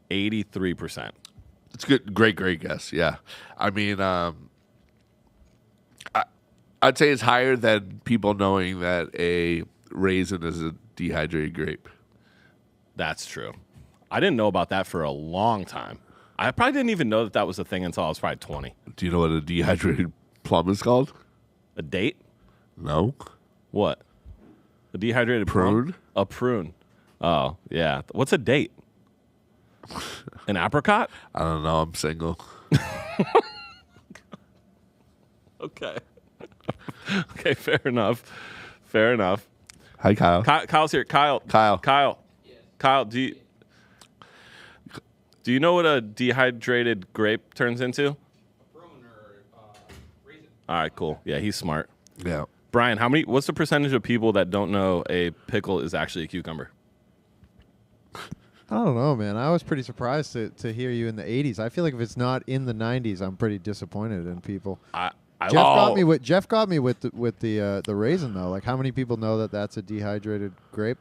83%. It's good, great guess. Yeah, I mean, I'd say it's higher than people knowing that a raisin is a dehydrated grape. That's true. I didn't know about that for a long time. I probably didn't even know that was a thing until I was probably 20. Do you know what a dehydrated plum is called? A date? No. What? A dehydrated prune? Plum? A prune. Oh, yeah. What's a date? An apricot? I don't know. I'm single. Okay. Okay, fair enough. Hi, Kyle. Kyle's here. Kyle. Yes. Kyle, do you know what a dehydrated grape turns into? A prune or raisin. All right, cool. Yeah, he's smart. Yeah. Brian, what's the percentage of people that don't know a pickle is actually a cucumber? I don't know, man. I was pretty surprised to hear you in the 80s. I feel like if it's not in the 90s, I'm pretty disappointed in people. Jeff got me with the raisin though. Like, how many people know that that's a dehydrated grape?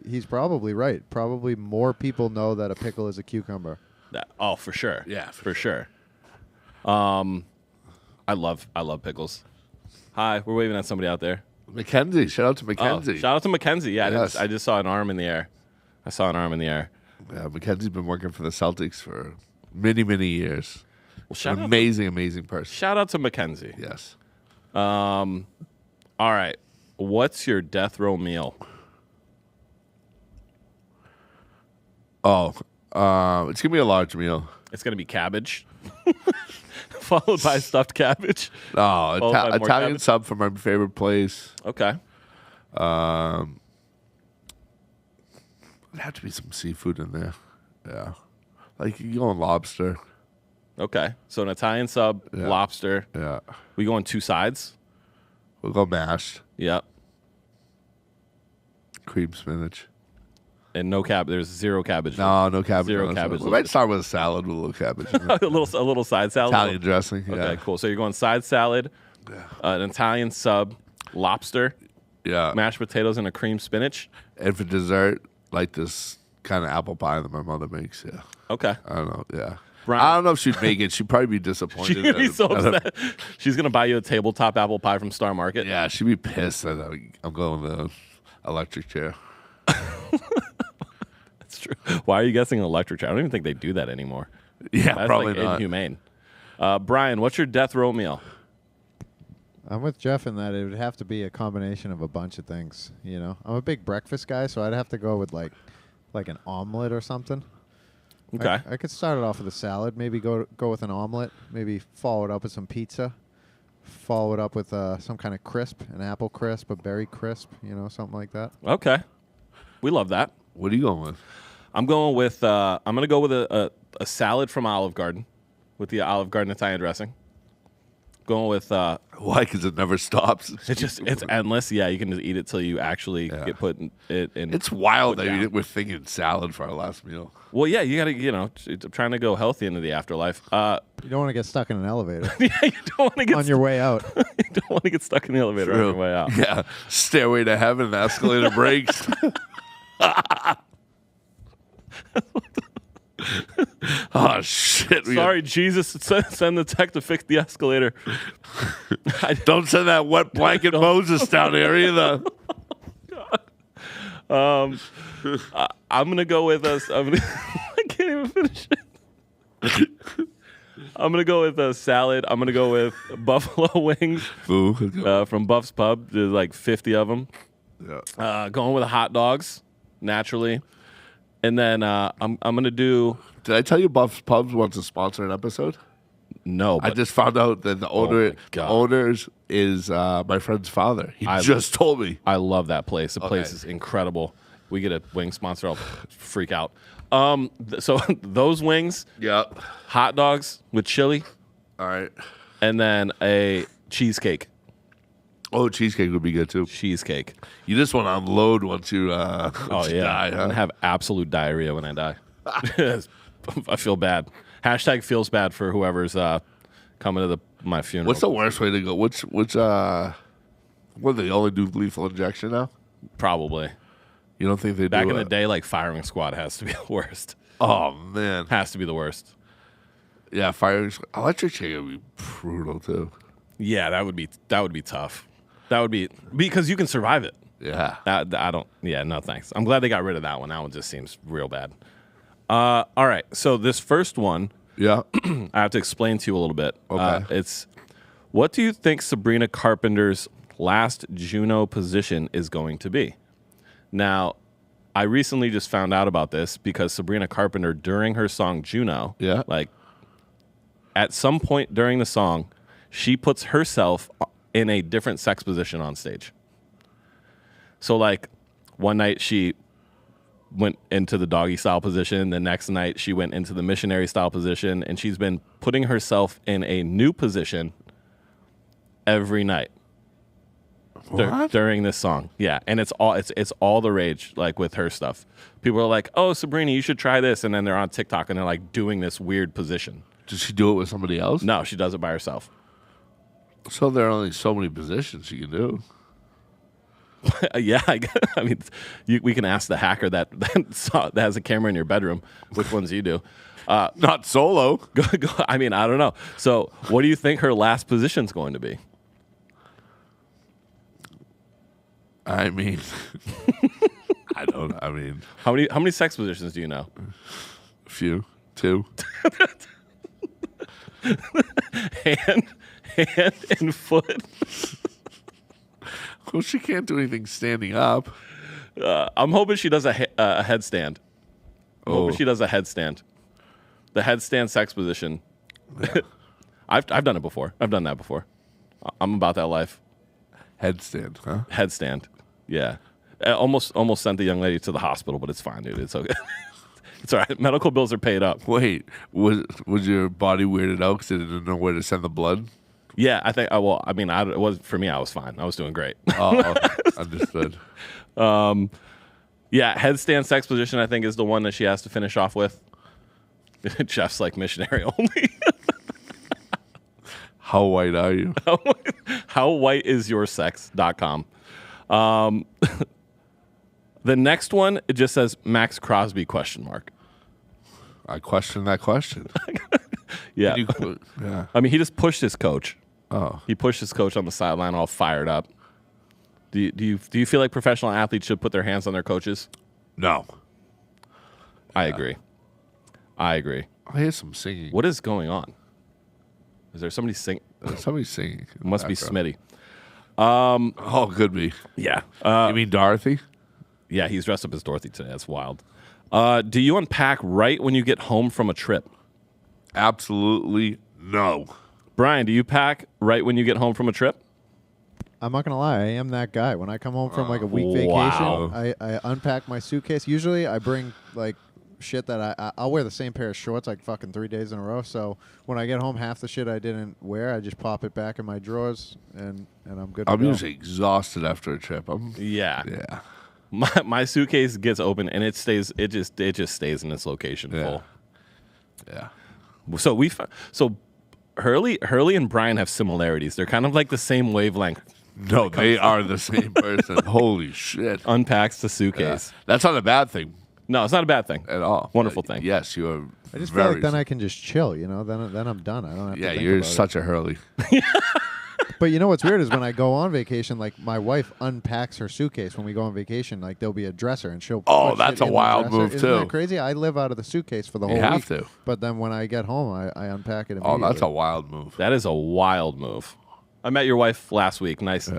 He's probably right. Probably more people know that a pickle is a cucumber. For sure. Yeah, for sure. I love pickles. Hi, we're waving at somebody out there. Mackenzie. Shout out to Mackenzie. Shout out to Mackenzie. Yeah, Yes. I just saw an arm in the air. Yeah, Mackenzie's been working for the Celtics for many, many years. Well, amazing person. Shout out to Mackenzie. Yes. All right. What's your death row meal? Oh, it's gonna be a large meal. It's gonna be cabbage, followed by stuffed cabbage. Oh, Followed by more Italian cabbage? sub from my favorite place. Okay. There'd have to be some seafood in there. Yeah. Like, you go on lobster. Okay. So an Italian sub, Yeah. lobster. Yeah. We go on 2 sides. We'll go mashed. Yep. Cream spinach. And there's 0 cabbage. No cabbage. Zero on this cabbage. one. We might start with a salad with a little cabbage. In it. a little side salad. Italian dressing. Yeah. Okay, cool. So you're going side salad, an Italian sub, lobster, Yeah. mashed potatoes, and a cream spinach. And for dessert, like this kind of apple pie that my mother makes. Yeah. Okay. I don't know. Yeah. Brian- I don't know if she'd make it. She'd probably be disappointed. She's gonna be so at it. upset. She's gonna buy you a tabletop apple pie from Star Market. Yeah, she'd be pissed that I'm going with the electric chair. That's true. Why are you guessing an electric chair? I don't even think they do that anymore. Yeah, That's probably like not. inhumane. Brian, what's your death row meal? I'm with Jeff in that it would have to be a combination of a bunch of things. You know, I'm a big breakfast guy, so I'd have to go with like an omelet or something. Okay. I could start it off with a salad. Maybe go with an omelet. Maybe follow it up with some pizza. Follow it up with some kind of crisp, an apple crisp, a berry crisp. You know, something like that. Okay. We love that. What are you going with? I'm going with I'm gonna go with a salad from Olive Garden with the Olive Garden Italian dressing. Going with Why? Because it never stops. it's endless. Yeah, you can just eat it till you actually Yeah. get put in it. In, It's wild put that down. we're thinking salad for our last meal. Well, yeah, you gotta I'm trying to go healthy into the afterlife. You don't want to get stuck in an elevator Yeah, you don't want to get on your way out. you don't want to get stuck in the elevator on your way out. Yeah. Stairway to heaven, the escalator breaks. Oh, shit. Sorry, Jesus, send the tech to fix the escalator. Don't send that wet blanket Moses down there either. I'm gonna go with us. I can't even finish it. I'm gonna go with a salad. I'm gonna go with buffalo wings Boo. from Buff's Pub. There's like 50 of them. Yeah. Going with hot dogs, naturally, and then I'm gonna do Did I tell you Buff's Pubs wants to sponsor an episode? no. I But just found out that the owner, my God. owners is my friend's father. He I- just told me. I love that place. The place Okay. is incredible. We get a wing sponsor, I'll freak out. So those wings, Yeah. hot dogs with chili, All right. and then a cheesecake. Oh, cheesecake would be good too. Cheesecake. You just want to unload once you, Oh you yeah, die, I'm huh? gonna have absolute diarrhea when I die. I feel bad. Hashtag feels bad for whoever's coming to my funeral. What's the worst way to go? What they only do lethal injection now? Probably You don't think they back do in the it? day, like firing squad has to be the worst. Oh man, Has to be the worst. yeah, fire electric chair would be brutal too. Yeah, that would be tough. That would be because you can survive it. Yeah, That I don't. Yeah, no thanks. I'm glad they got rid of that one. That one just seems real bad. All right, so this first one yeah. I have to explain to you a little bit. Okay. It's what do you think Sabrina Carpenter's last Juno position is going to be? Now, I recently just found out about this because Sabrina Carpenter, during her song Juno, Yeah. like at some point during the song, she puts herself in a different sex position on stage. So, like, one night she went into the doggy style position. The next night she went into the missionary style position, and she's been putting herself in a new position every night What? during this song. Yeah, and it's all the rage, like with her stuff. People are like, "Oh, Sabrina, you should try this," and then they're on TikTok and they're like doing this weird position. Does she do it with somebody else? No, she does it by herself. So there are only so many positions you can do. Yeah, I mean, we can ask the hacker that has a camera in your bedroom which ones you do. Not solo. I mean, I don't know. So, what do you think her last position's going to be? I mean, I don't. I mean, How many sex positions do you know? a few, 2. Hand and foot. Well, she can't do anything standing up. I'm hoping she does a headstand. I'm Oh. hoping she does a headstand. The headstand sex position. I've done it before. I've done that before. I'm about that life. Headstand, huh? Headstand. Yeah. I almost sent the young lady to the hospital, but it's fine, dude. It's okay. It's all right. Medical bills are paid up. Wait, was your body weirded out because it didn't know where to send the blood? Yeah, I think. Well, I mean, it was for me. I was fine. I was doing great. Oh, understood. Yeah, headstand sex position. I think is the one that she has to finish off with. Jeff's like missionary only. How white are you? How white is your sex.com. The next one, it just says Max Crosby ? I question that question. Yeah. Yeah. I mean, he just pushed his coach. Oh. He pushed his coach on the sideline all fired up. Do you feel like professional athletes should put their hands on their coaches? No. I agree. I hear some singing. What is going on? Is there somebody sing? Somebody's singing. It must be Smitty. Oh, could be. Yeah. You mean Dorothy? Yeah, he's dressed up as Dorothy today. That's wild. Do you unpack right when you get home from a trip? Absolutely no. Brian, do you pack right when you get home from a trip? I'm not gonna lie, I am that guy. When I come home from like a week Wow. vacation, I unpack my suitcase. Usually, I bring like shit that I'll wear the same pair of shorts like fucking 3 days in a row. So when I get home, half the shit I didn't wear, I just pop it back in my drawers and I'm good. I'm to go. usually exhausted after a trip. Yeah. Yeah. My suitcase gets open and it just stays in its location full. Yeah. So Hurley and Brian have similarities. They're kind of like the same wavelength. No, they are the same person. Holy shit. Unpacks the suitcase. Yeah. That's not a bad thing No, it's not a bad thing. at all. Wonderful thing. Yes, you are. I just feel like then I can just chill, you know. Then I'm done. I don't have to Yeah, think you're about such a Hurley. But you know what's weird is when I go on vacation, like my wife unpacks her suitcase when we go on vacation. Like there'll be a dresser and she'll. Oh, put that's shit a in the wild dresser. move, Isn't too. that crazy? I live out of the suitcase for the whole You have week. to. But then when I get home, I unpack it Oh, immediately. that's a wild move. That is a wild move. I met your wife last week. Nice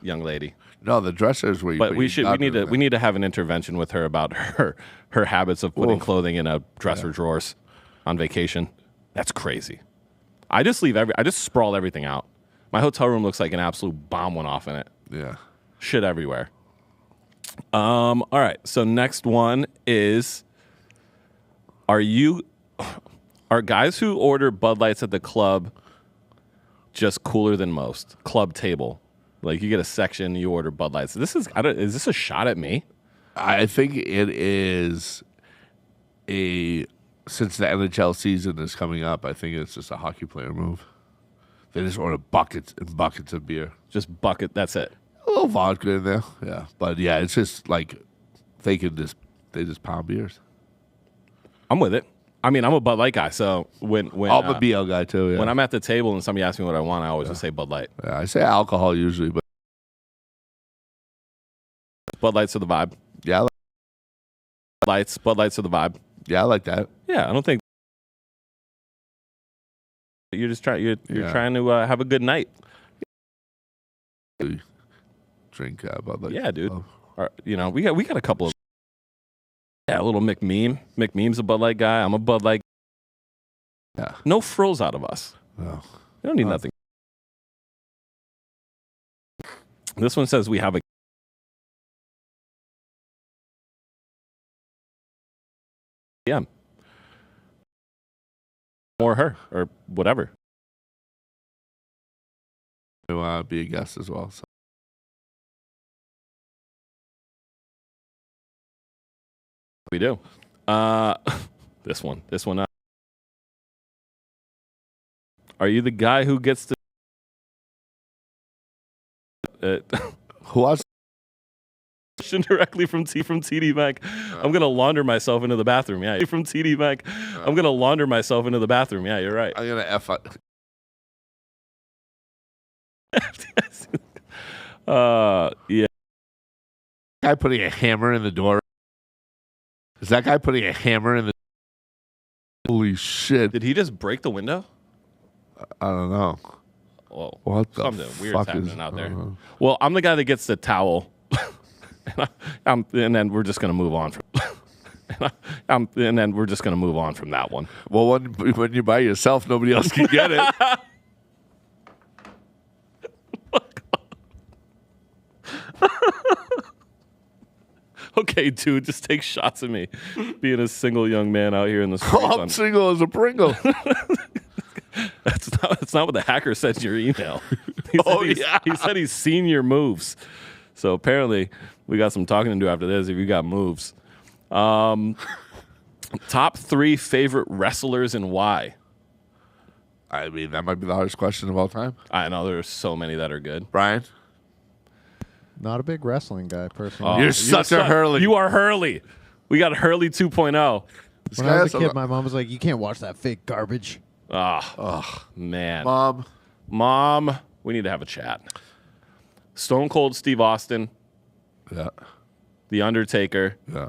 young lady. No, the dressers where you. But we need to have an intervention with her about her habits of putting clothing in a dresser drawers on vacation. That's crazy. I just sprawl everything out. My hotel room looks like an absolute bomb went off in it. Yeah. Shit everywhere. All right. So next one is: Are guys who order Bud Lights at the club just cooler than most? Club table, like you get a section, you order Bud Lights. Is this a shot at me? I think it is since the NHL season is coming up, I think it's just a hockey player move. They just order buckets and buckets of beer. Just bucket. That's it. A little vodka in there, yeah. But yeah, it's just like they just pound beers. I'm with it. I mean, I'm a Bud Light guy, so when I'm a BL guy too. Yeah. when I'm at the table and somebody asks me what I want, I always just say Bud Light. Yeah, I say alcohol usually, but Bud Lights are the vibe. yeah, Bud Lights are the vibe. I like that. Yeah, I don't think you're just trying. You're trying to have a good night. Drink Bud Light. Yeah, dude. We got a couple of a little McMeme. McMeme's a Bud Light guy. I'm a Bud Light. Yeah. No frills out of us. No. We don't need nothing. This one says we have a. Yeah. Or her or whatever. To be a guest as well. So. We do. This one. Are you the guy who gets to Who was? directly from TD Bank? I'm gonna launder myself into the bathroom. Yeah, from TD Bank. I'm gonna launder myself into the bathroom. Yeah, you're right. I'm gonna F. Yeah. Guy putting a hammer in the door. Is that guy putting a hammer in the? Holy shit! Did he just break the window? I don't know. Whoa. What the Something weird's fuck happening is out there. Well, I'm the guy that gets the towel, and then we're just gonna move on from. And then we're just gonna move on from that one. Well, when you're by yourself, nobody else can get it. Okay, dude, just take shots at me being a single young man out here in the streets. I'm single as a Pringle. That's not what the hacker said in your email. He said he's seen your moves. So apparently we got some talking to do after this if you got moves. Top 3 favorite wrestlers and why? I mean, that might be the hardest question of all time. I know there's so many that are good. Brian? Not a big wrestling guy, personally. You're such a Hurley. You are Hurley. We got Hurley 2.0. When I was a kid, my mom was like, "You can't watch that fake garbage." Man. Mom. We need to have a chat. Stone Cold Steve Austin, Yeah. The Undertaker, Yeah.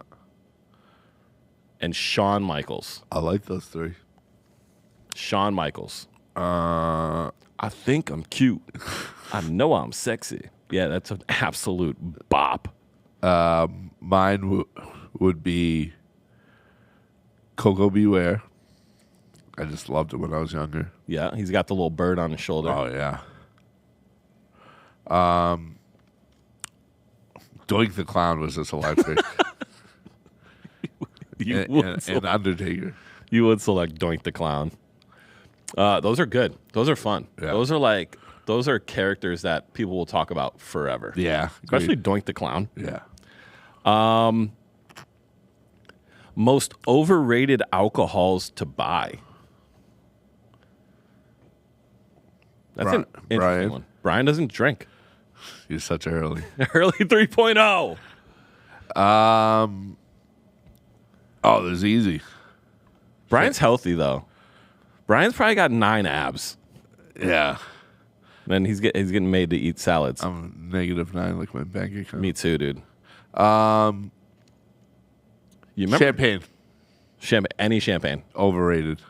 and Shawn Michaels. I like those 3. Shawn Michaels. I think I'm cute. I know I'm sexy. Yeah, that's an absolute bop. Mine would be Coco Beware. I just loved it when I was younger. Yeah, he's got the little bird on his shoulder. Oh, yeah. Doink the Clown was just a life pick. and Undertaker. You would select Doink the Clown. Those are good. Those are fun. Yeah. Those are characters that people will talk about forever. Yeah. Especially agreed. Doink the Clown. Yeah. Most overrated alcohols to buy. That's an interesting Brian. one. Brian doesn't drink. You're such a Hurley. Early 3.0. Oh, there's easy. Brian's healthy, though. Brian's probably got 9 abs. Yeah. And he's getting made to eat salads. I'm -9 like my bank account. Me too, dude. You remember Champagne. Any champagne. Overrated.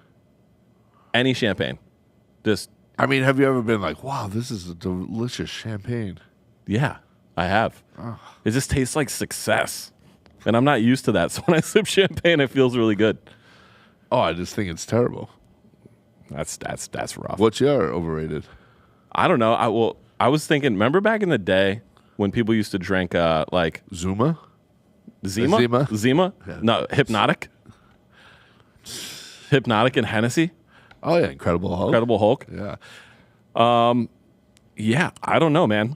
Any champagne. Just, I mean, have you ever been like, wow, this is a delicious champagne? yeah, I have. It just tastes like success. And I'm not used to that. So when I sip champagne, it feels really good. Oh, I just think it's terrible. That's rough. What's your overrated? I don't know. I was thinking, remember back in the day when people used to drink like Zuma? Zima? Zima? Yeah. No, Hypnotic. Hypnotic and Hennessy. Oh, yeah, Incredible Hulk. Incredible Hulk. Yeah. Yeah, I don't know, man.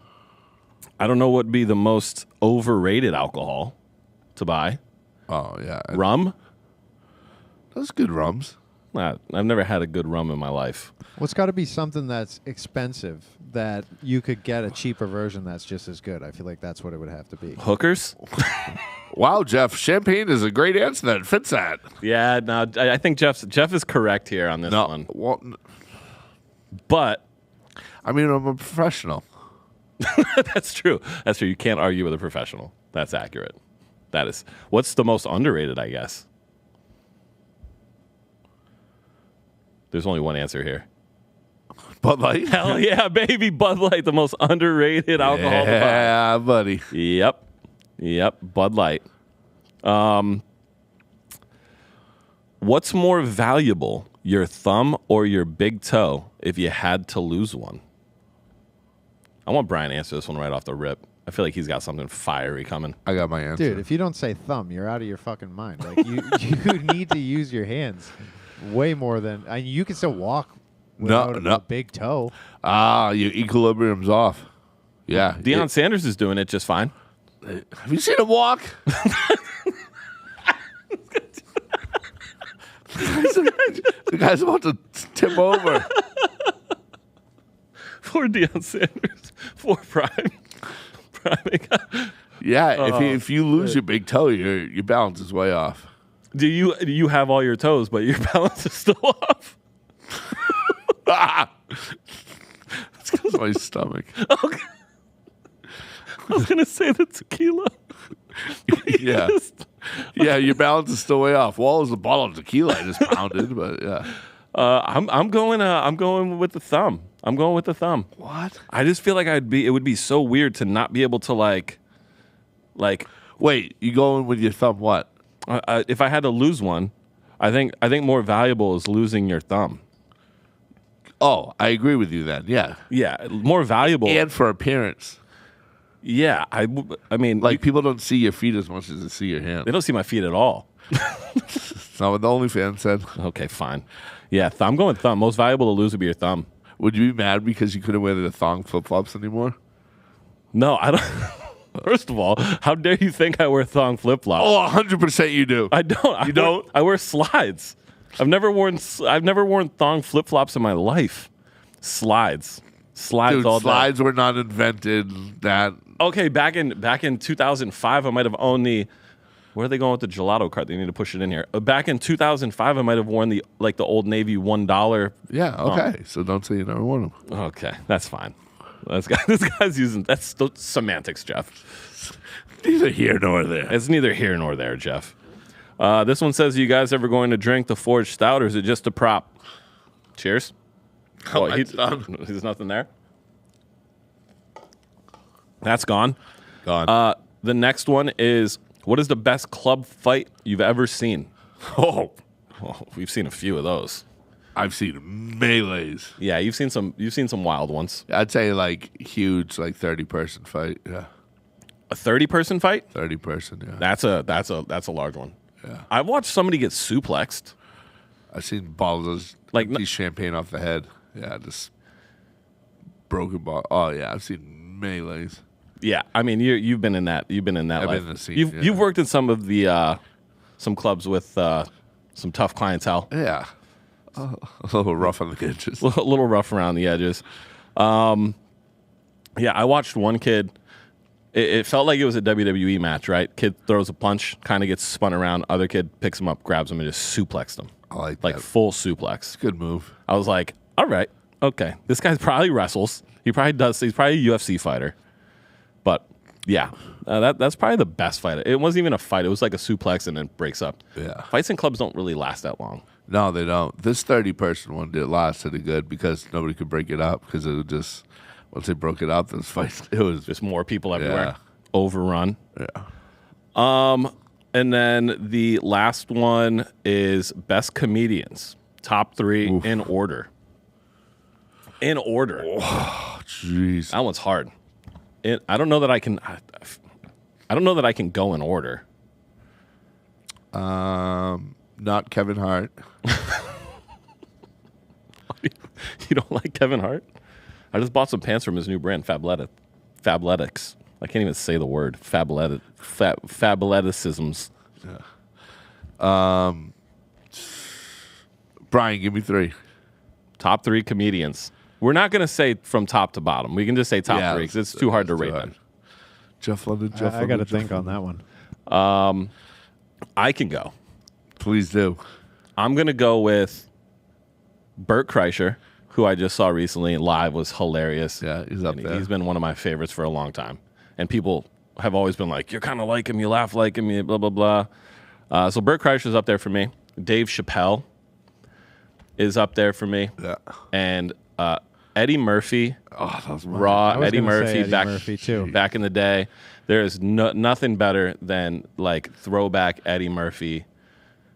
I don't know what would be the most overrated alcohol to buy. Oh, yeah. Rum? Those good rums. I've never had a good rum in my life. Well, it's got to be something that's expensive that you could get a cheaper version that's just as good. I feel like that's what it would have to be. Hookers? Wow, Jeff, champagne is a great answer that fits that. Yeah, no, I think Jeff is correct here on this one. Well, But I mean, I'm a professional. that's true. That's true. You can't argue with a professional. That's accurate. That is. What's the most underrated, I guess? There's only one answer here. Bud Light? Hell yeah, baby. Bud Light, the most underrated alcohol. Yeah, buddy. Yep. Bud Light. What's more valuable, your thumb or your big toe, if you had to lose one? I want Brian to answer this one right off the rip. I feel like he's got something fiery coming. I got my answer. Dude, if you don't say thumb, you're out of your fucking mind. Like you need to use your hands way more than you can still walk without a big toe. Your equilibrium's off. Yeah. Deion Sanders is doing it just fine. Have you seen him walk? The guy's about to tip over. For Deion Sanders. For Prime. Yeah, if you lose your big toe, your balance is way off. Do you have all your toes, but your balance is still off? It's because of my stomach. Okay. I was gonna say the tequila. Yeah, yeah, your balance is still way off. Well, it was a bottle of tequila I just pounded, but yeah. I'm going with the thumb. I'm going with the thumb. What? I just feel like it would be so weird to not be able to like. Wait, you going with your thumb? What? If I had to lose one, I think more valuable is losing your thumb. Oh, I agree with you then. Yeah, Yeah, more valuable. and for appearance. Yeah, I mean, Like people don't see your feet as much as they see your hands. they don't see my feet at all. That's not what the OnlyFans said. Okay, fine. Yeah, I'm going thumb. Most valuable to lose would be your thumb. Would you be mad because you couldn't wear the thong flip flops anymore? No, I don't. First of all, how dare you think I wear thong flip flops? Oh, 100% you do. I don't. You don't? I wear slides. I've never worn thong flip flops in my life. Slides Dude, all day. slides were not invented. That Okay, back in 2005, I might have owned the. Where are they going with the gelato cart? They need to push it in here. Back in 2005, I might have worn the Old Navy $1. yeah, okay. So don't say you never wore them. Okay, that's fine. This guy's using that's semantics, Jeff. Neither here nor there. It's neither here nor there, Jeff. This one says, "You guys ever going to drink the Forged Stout, or is it just a prop?" Cheers. Oh, There's nothing there. That's gone. Gone. The next one is, what is the best club fight you've ever seen? Oh, We've seen a few of those. I've seen melees. Yeah, you've seen some wild ones. I'd say like huge, like 30-person fight. Yeah, A 30-person fight? 30-person. Yeah, That's a large one. yeah. I've watched somebody get suplexed. I've seen bottles Like, empty champagne off the head. Yeah, just broken ball. Oh yeah, I've seen melees. Yeah, I mean you've been in that. You've been in that I've life. been in the scene, you've yeah. you've worked in some of the some clubs with some tough clientele. Yeah, a little rough on the edges. A little rough around the edges. Yeah, I watched one kid. It felt like it was a WWE match, right? Kid throws a punch, kind of gets spun around. Other kid picks him up, grabs him, and just suplexed him. I like Like that. full suplex. Good move. I was like, all right, okay. This guy probably wrestles. He probably does. He's probably a UFC fighter. But yeah, that's probably the best fight. It wasn't even a fight. It was like a suplex and then breaks up. Yeah. Fights in clubs don't really last that long. No, they don't. This 30-person one did last pretty good because nobody could break it up because it would just once they broke it up, this fight it was Just more people everywhere. Yeah. Overrun. yeah. And then the last one is best comedians. Top 3 in order. In order. Jeez. That one's hard. I don't know that I can. I don't know that I can go in order. Not Kevin Hart. You don't like Kevin Hart? I just bought some pants from his new brand, Fabletics. I can't even say the word. Fableticisms. Brian, give me 3. Top 3 comedians. We're not going to say from top to bottom. We can just say top 3 because it's too hard to rate them. Jeff London. I got to think on that one. I can go. Please do. I'm going to go with Bert Kreischer, who I just saw recently live, was hilarious. Yeah, he's up And there. He's been one of my favorites for a long time. And people have always been like, you're kind of like him, you laugh like him, you blah, blah, blah. So Bert Kreischer's up there for me. Dave Chappelle is up there for me. Yeah. And Eddie Murphy, Oh, that was raw I was Eddie gonna say Murphy, Eddie Murphy, too. back in the day. There is nothing better than like throwback Eddie Murphy.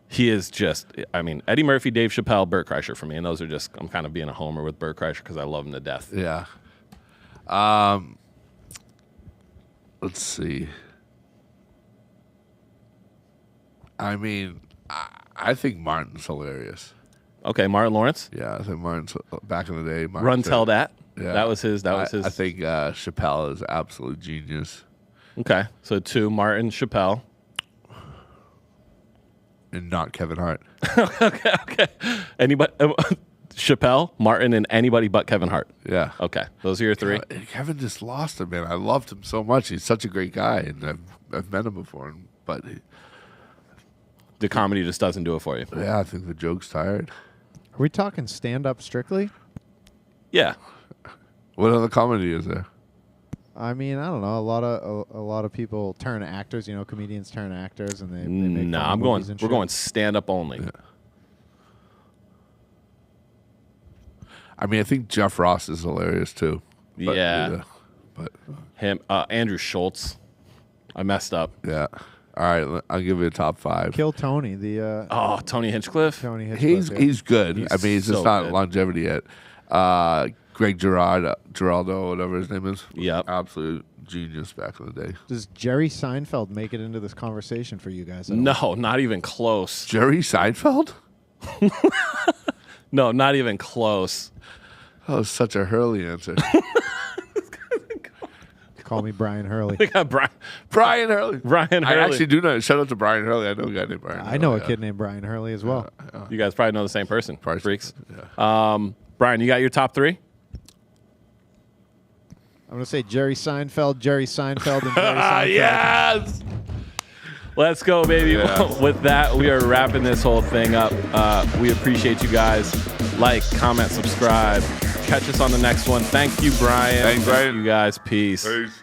He is just, I mean, Eddie Murphy, Dave Chappelle, Bert Kreischer for me. And those are just, I'm kind of being a homer with Bert Kreischer because I love him to death. Yeah. Let's see. I mean, I think Martin's hilarious. Okay, Martin Lawrence. Yeah, I think Martin's back in the day. Martin Run said- Tell That. Yeah. That was his. I think Chappelle is absolute genius. Okay, so 2, Martin, Chappelle. And not Kevin Hart. Okay. Anybody, Chappelle, Martin, and anybody but Kevin Hart. Yeah. Okay, those are your 3. Kevin just lost him, man. I loved him so much. He's such a great guy, and I've met him before. But The comedy just doesn't do it for you. yeah, I think the joke's tired. Are we talking stand-up strictly? Yeah. What other comedy is there? I mean, I don't know. A lot of people turn actors. You know, comedians turn actors, and they make No, fun of I'm going. movies and We're shit. going stand up only. Yeah. I mean, I think Jeff Ross is hilarious too. But, Yeah. But Him, Andrew Schultz. I messed up. yeah. All right, I'll give you a top 5. Kill Tony. The Oh, Tony Hinchcliffe. Tony Hitchcock. He's good. He's I mean, he's just so not good. longevity yet. Greg Giraldo, whatever his name is. Yep. Absolute genius back in the day. Does Jerry Seinfeld make it into this conversation for you guys? No, not even close. Jerry Seinfeld? No, not even close. Oh, such a Hurley answer. Call me Brian Hurley. We got Brian Hurley. Brian Hurley. I actually do know. Shout out to Brian Hurley. I know a guy named Brian. I know a kid named Brian Hurley as well. You guys probably know the same person. Probably. Freaks. Yeah. Brian, you got your top three? I'm going to say Jerry Seinfeld, and Jerry Seinfeld. Yes. Let's go, baby. Yeah. With that, we are wrapping this whole thing up. We appreciate you guys. Like, comment, subscribe. Catch us on the next one. Thank you, Brian. Thanks, Brian. You guys. Peace. Peace.